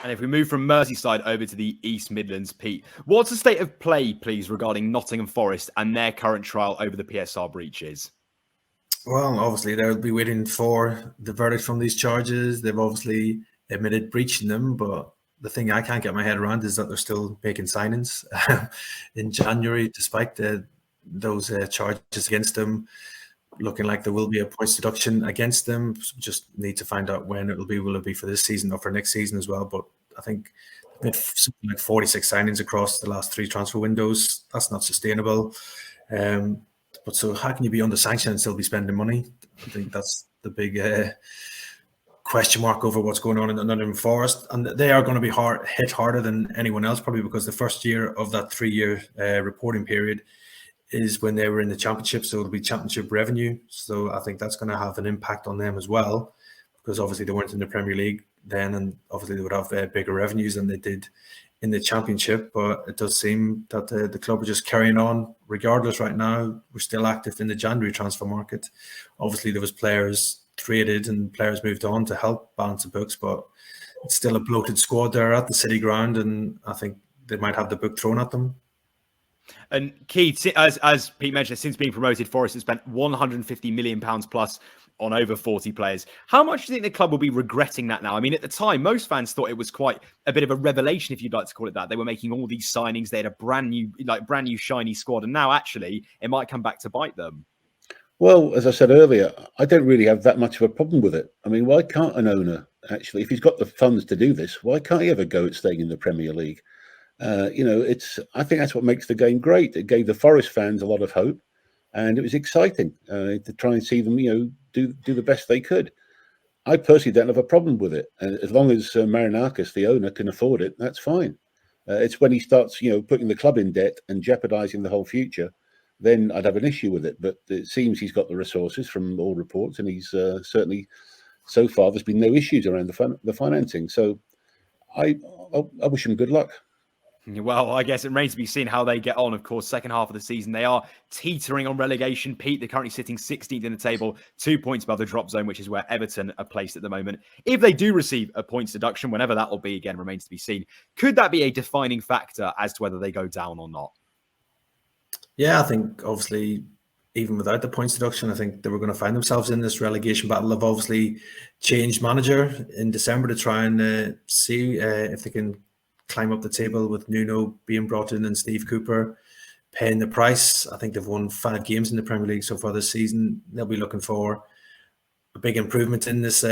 And if we move from Merseyside over to the East Midlands, Pete, what's the state of play, please, regarding Nottingham Forest and their current trial over the PSR breaches? Well, obviously, they'll be waiting for the verdict from these charges. They've obviously admitted breaching them, but the thing I can't get my head around is that they're still making signings in January, despite those charges against them. Looking like there will be a points deduction against them. Just need to find out when it will be. Will it be for this season or for next season as well? But I think they've made something like 46 signings across the last 3 transfer windows. That's not sustainable. But so how can you be under sanction and still be spending money? I think that's the big question mark over what's going on in the Nottingham Forest. And they are going to be hit harder than anyone else, probably because the first year of that 3-year reporting period is when they were in the championship. So it'll be championship revenue. So I think that's going to have an impact on them as well, because obviously they weren't in the Premier League then, and obviously they would have bigger revenues than they did in the championship. But it does seem that the club are just carrying on regardless right now. We're still active in the January transfer market. Obviously there was players traded and players moved on to help balance the books, but it's still a bloated squad there at the City Ground, and I think they might have the book thrown at them. And Keith, as Pete mentioned, since being promoted, Forest has spent £150 million plus on over 40 players. How much do you think the club will be regretting that now? I mean, at the time, most fans thought it was quite a bit of a revelation, if you'd like to call it that. They were making all these signings. They had a brand new shiny squad. And now, actually, it might come back to bite them. Well, as I said earlier, I don't really have that much of a problem with it. I mean, why can't an owner actually, if he's got the funds to do this, why can't he ever go at staying in the Premier League? I think that's what makes the game great. It gave the Forest fans a lot of hope, and it was exciting to try and see them, do the best they could. I personally don't have a problem with it, and as long as Marinakis, the owner, can afford it, that's fine. It's when he starts, putting the club in debt and jeopardising the whole future, then I'd have an issue with it. But it seems he's got the resources from all reports, and he's certainly, so far, there's been no issues around the financing. So I wish him good luck. Well, I guess it remains to be seen how they get on. Of course, second half of the season, they are teetering on relegation. Pete, they're currently sitting 16th in the table, 2 points above the drop zone, which is where Everton are placed at the moment. If they do receive a points deduction, whenever that will be, again, remains to be seen. Could that be a defining factor as to whether they go down or not? Yeah, I think obviously, even without the points deduction, I think they were going to find themselves in this relegation battle. They've obviously changed manager in December to try and see if they can climb up the table, with Nuno being brought in and Steve Cooper paying the price. I think they've won 5 games in the Premier League so far this season. They'll be looking for a big improvement in this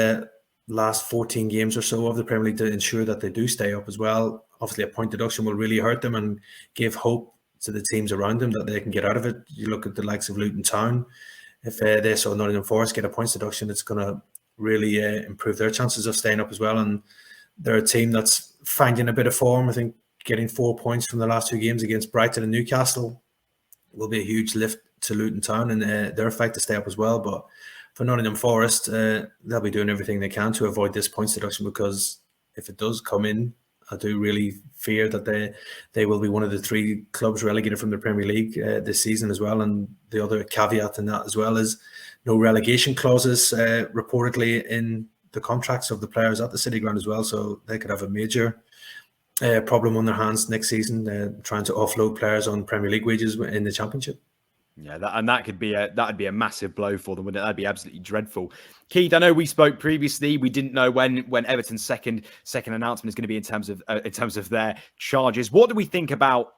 last 14 games or so of the Premier League to ensure that they do stay up as well. Obviously, a point deduction will really hurt them and give hope to the teams around them that they can get out of it. You look at the likes of Luton Town. If they saw Nottingham Forest get a points deduction, it's going to really improve their chances of staying up as well. And they're a team that's finding a bit of form. I think getting 4 points from the last 2 games against Brighton and Newcastle will be a huge lift to Luton Town and their fight to stay up as well. But for Nottingham Forest, they'll be doing everything they can to avoid this points deduction, because if it does come in, I do really fear that they will be one of the 3 clubs relegated from the Premier League this season as well. And the other caveat in that as well is no relegation clauses reportedly in the contracts of the players at the City Ground as well. So they could have a major problem on their hands next season, trying to offload players on Premier League wages in the Championship. Yeah, that'd be a massive blow for them, wouldn't it? That'd be absolutely dreadful. Keith, I know we spoke previously. We didn't know when Everton's second announcement is going to be in terms of their charges. What do we think about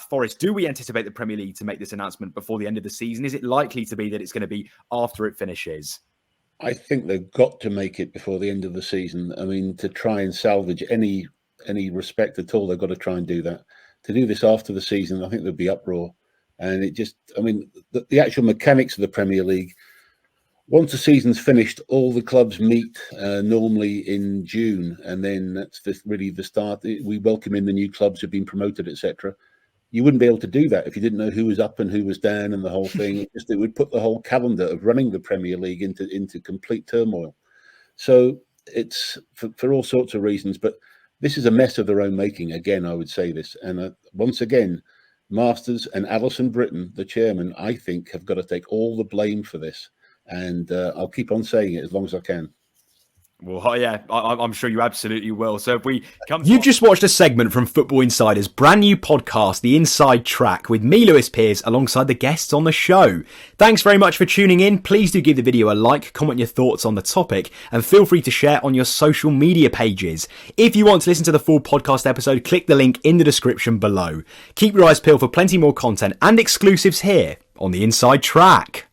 Forest? Do we anticipate the Premier League to make this announcement before the end of the season? Is it likely to be that it's going to be after it finishes? I think they've got to make it before the end of the season. I mean, to try and salvage any respect at all, they've got to try and do that. To do this after the season, I think there'd be uproar. And the actual mechanics of the Premier League, once the season's finished, all the clubs meet normally in June, and then that's really the start. We welcome in the new clubs who've been promoted, etc. You wouldn't be able to do that if you didn't know who was up and who was down and the whole thing. It would put the whole calendar of running the Premier League into complete turmoil. So it's for all sorts of reasons, but this is a mess of their own making. Again, I would say this, and once again, Masters and Alison Britton, the chairman, I think, have got to take all the blame for this. And I'll keep on saying it as long as I can. Well, yeah, I'm sure you absolutely will. So if we come, You've just watched a segment from Football Insider's brand new podcast, The Inside Track, with me, Lewis Pearce, alongside the guests on the show. Thanks very much for tuning in. Please do give the video a like, comment your thoughts on the topic, and feel free to share on your social media pages. If you want to listen to the full podcast episode, click the link in the description below. Keep your eyes peeled for plenty more content and exclusives here on The Inside Track.